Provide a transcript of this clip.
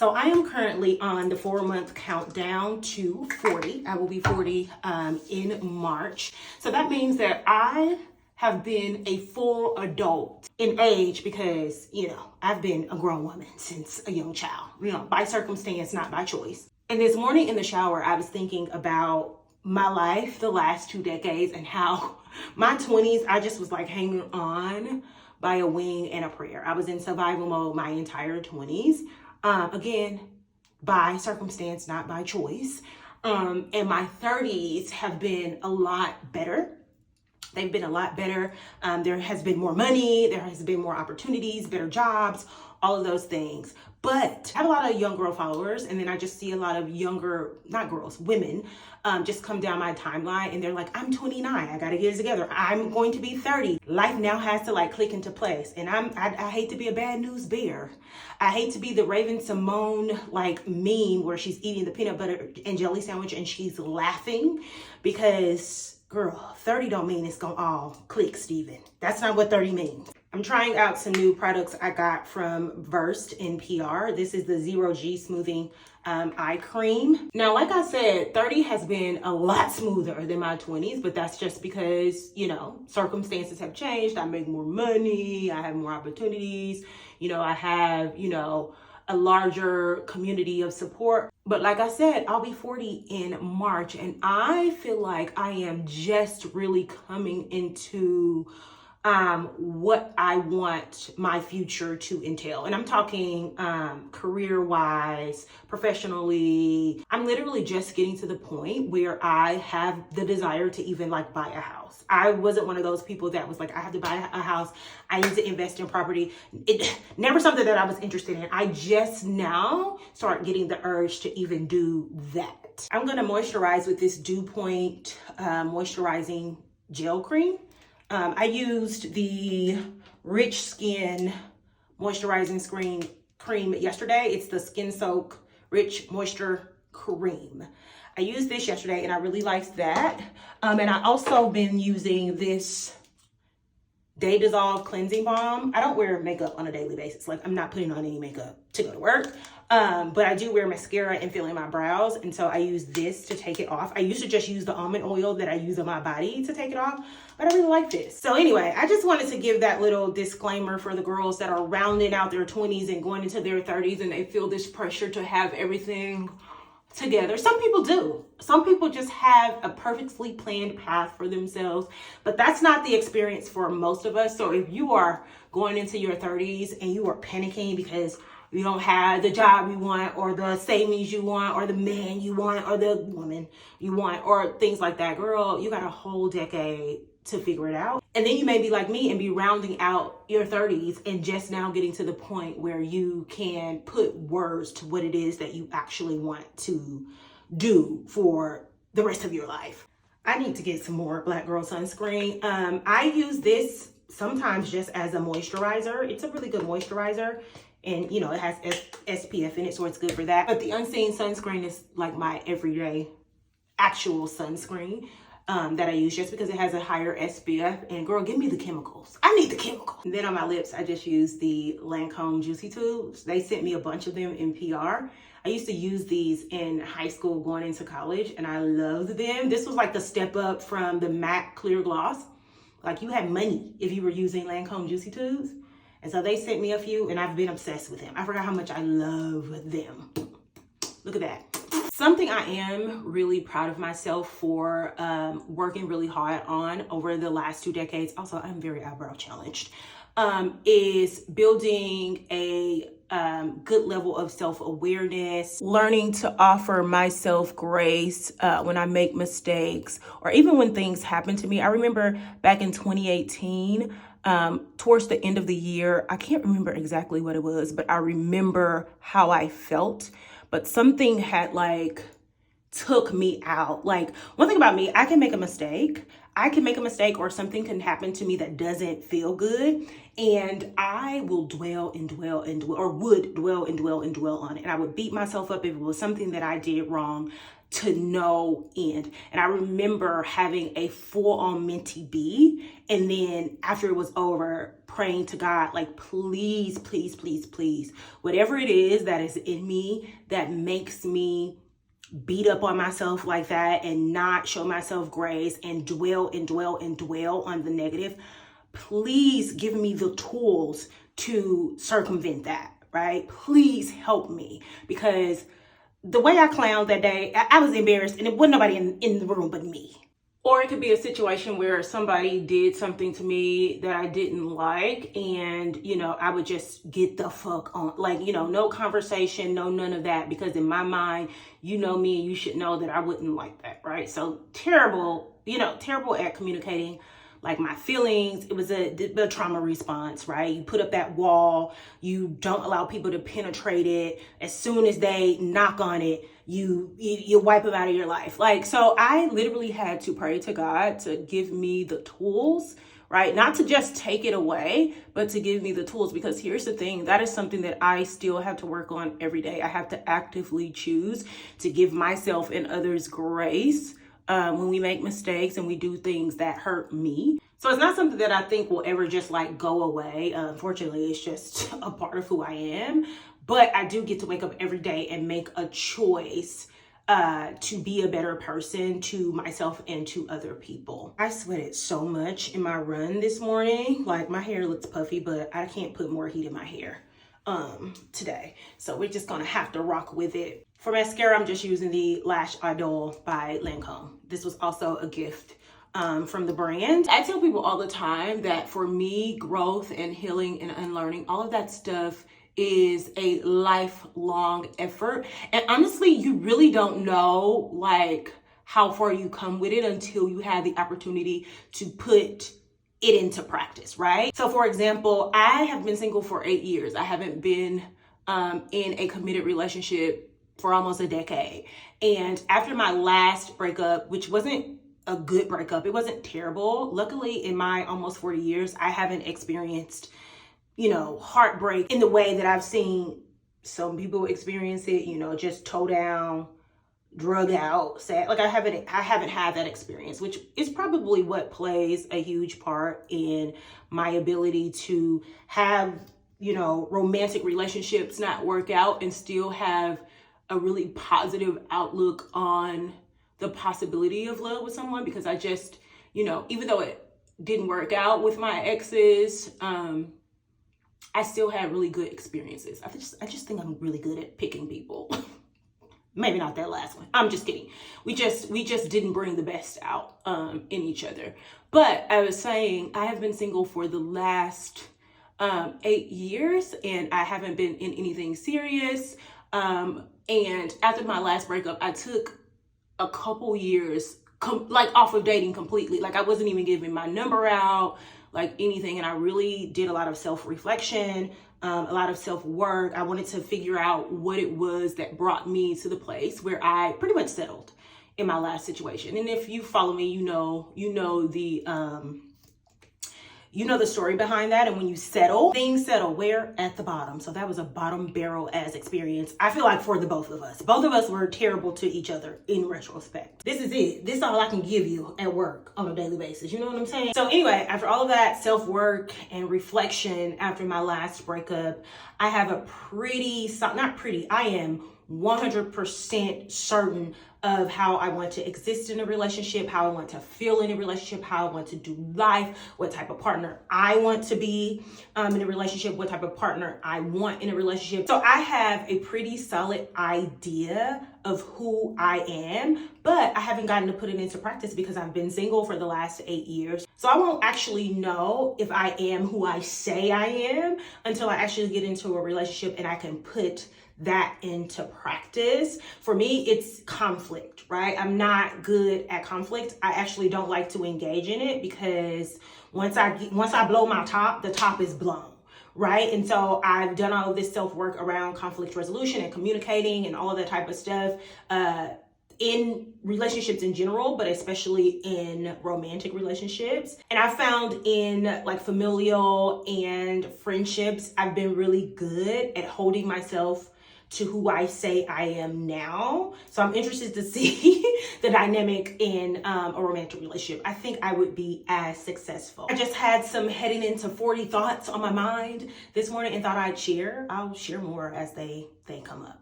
So I am currently on the 4-month countdown to 40. I will be 40 in March. So that means that I have been a full adult in age because, I've been a grown woman since a young child, by circumstance, not by choice. And this morning in the shower, I was thinking about my life the last 2 decades and how my 20s, I just was like hanging on by a wing and a prayer. I was in survival mode my entire 20s. Again, by circumstance, not by choice. And my 30s have been a lot better. They've been a lot better. There has been more money. There has been more opportunities, better jobs, all of those things. But I have a lot of young girl followers, and then I just see a lot of younger, not girls, women, just come down my timeline, and they're like, I'm 29, I gotta get it together. I'm going to be 30. Life now has to click into place. And I hate to be a bad news bear. I hate to be the Raven Simone meme where she's eating the peanut butter and jelly sandwich and she's laughing because girl, 30 don't mean it's gonna all click, Steven. That's not what 30 means. I'm trying out some new products I got from Versed in PR. This is the 0G Smoothing Eye Cream. Now, like I said, 30 has been a lot smoother than my 20s, but that's just because, circumstances have changed. I make more money. I have more opportunities. I have, a larger community of support. But like I said, I'll be 40 in March, and I feel like I am just really coming into what I want my future to entail. And I'm talking career-wise, professionally. I'm literally just getting to the point where I have the desire to even buy a house. I wasn't one of those people that was like, I have to buy a house. I need to invest in property. It never something that I was interested in. I just now start getting the urge to even do that. I'm gonna moisturize with this Dew Point moisturizing gel cream. I used the Rich Skin moisturizing cream yesterday. It's the Skin Soak Rich Moisture Cream. I used this yesterday and I really liked that. And I also been using this Day Dissolve Cleansing Balm. I don't wear makeup on a daily basis. I'm not putting on any makeup to go to work. But I do wear mascara and fill in my brows. And so I use this to take it off. I used to just use the almond oil that I use on my body to take it off, but I really like this. So anyway, I just wanted to give that little disclaimer for the girls that are rounding out their 20s and going into their 30s and they feel this pressure to have everything together. Some people do. Some people just have a perfectly planned path for themselves, but that's not the experience for most of us. So if you are going into your 30s and you are panicking because you don't have the job you want or the savings you want or the man you want or the woman you want or things like that, girl, you got a whole decade to figure it out. And then you may be like me and be rounding out your 30s and just now getting to the point where you can put words to what it is that you actually want to do for the rest of your life. I need to get some more Black Girl sunscreen. I use this sometimes just as a moisturizer. It's a really good moisturizer. And, it has SPF in it, so it's good for that. But the Unseen sunscreen is my everyday actual sunscreen that I use just because it has a higher SPF. And girl, give me the chemicals. I need the chemicals. And then on my lips, I just use the Lancome Juicy Tubes. They sent me a bunch of them in PR. I used to use these in high school going into college, and I loved them. This was the step up from the MAC Clear Gloss. You had money if you were using Lancome Juicy Tubes. And so they sent me a few and I've been obsessed with them. I forgot how much I love them. Look at that. Something I am really proud of myself for working really hard on over the last 2 decades, also I'm very eyebrow challenged, is building a good level of self-awareness, learning to offer myself grace when I make mistakes or even when things happen to me. I remember back in 2018, towards the end of the year, I can't remember exactly what it was, but I remember how I felt. But something had took me out. One thing about me, I can make a mistake. Or something can happen to me that doesn't feel good. And I will dwell and dwell and dwell, or would dwell and dwell and dwell on it. And I would beat myself up if it was something that I did wrong. to no end. And I remember having a full-on mentee B, and then after it was over, praying to God, like, please, please, please, please, whatever it is that is in me that makes me beat up on myself like that and not show myself grace and dwell and dwell and dwell on the negative, please give me the tools to circumvent that, right? Please help me, because the way I clowned that day, I was embarrassed, and it wasn't nobody in the room but me. Or it could be a situation where somebody did something to me that I didn't like, and, I would just get the fuck on. Like, no conversation, no none of that, because in my mind, me and you should know that I wouldn't like that, right? So terrible at communicating, like, my feelings. It was a trauma response, right? You put up that wall, you don't allow people to penetrate it. As soon as they knock on it, you wipe them out of your life. Like, so I literally had to pray to God to give me the tools, right? Not to just take it away, but to give me the tools. Because here's the thing, that is something that I still have to work on every day. I have to actively choose to give myself and others grace when we make mistakes and we do things that hurt me. So it's not something that I think will ever just like go away. Unfortunately, it's just a part of who I am. But I do get to wake up every day and make a choice to be a better person to myself and to other people. I sweated so much in my run this morning. Like, my hair looks puffy, but I can't put more heat in my hair today. So we're just gonna have to rock with it. For mascara, I'm just using the Lash Idol by Lancome. This was also a gift from the brand. I tell people all the time that for me, growth and healing and unlearning, all of that stuff is a lifelong effort. And honestly, you really don't know like how far you come with it until you have the opportunity to put it into practice, right? So for example, I have been single for 8 years. I haven't been in a committed relationship for almost a decade. And after my last breakup, which wasn't a good breakup, it wasn't terrible. Luckily, in my almost 40 years, I haven't experienced, heartbreak in the way that I've seen some people experience it, just toe down, drug out, sad. Like, I haven't had that experience, which is probably what plays a huge part in my ability to have, romantic relationships not work out and still have a really positive outlook on the possibility of love with someone, because I just, even though it didn't work out with my exes, I still had really good experiences. I just think I'm really good at picking people. Maybe not that last one. I'm just kidding. We just didn't bring the best out in each other. But I was saying, I have been single for the last 8 years, and I haven't been in anything serious. And after my last breakup, I took a couple years off of dating completely. Like, I wasn't even giving my number out, like anything. And I really did a lot of self-reflection, a lot of self-work. I wanted to figure out what it was that brought me to the place where I pretty much settled in my last situation. And if you follow me, you know the story behind that. And when you settle, things settle where? At the bottom. So that was a bottom barrel ass experience. I feel like for the both of us. Both of us were terrible to each other in retrospect. This is it. This is all I can give you at work on a daily basis. You know what I'm saying? So anyway, after all of that self-work and reflection after my last breakup, I have a I am 100% certain of how I want to exist in a relationship, how I want to feel in a relationship, how I want to do life, what type of partner I want to be in a relationship, what type of partner I want in a relationship. So I have a pretty solid idea of who I am, but I haven't gotten to put it into practice because I've been single for the last 8 years. So I won't actually know if I am who I say I am until I actually get into a relationship and I can put that into practice. For me, it's conflict, right? I'm not good at conflict. I actually don't like to engage in it because once I blow my top, the top is blown, right? And so I've done all of this self-work around conflict resolution and communicating and all of that type of stuff in relationships in general, but especially in romantic relationships. And I found in like familial and friendships, I've been really good at holding myself to who I say I am now. So I'm interested to see the dynamic in a romantic relationship. I think I would be as successful. I just had some heading into 40 thoughts on my mind this morning and thought I'll share more as they come up.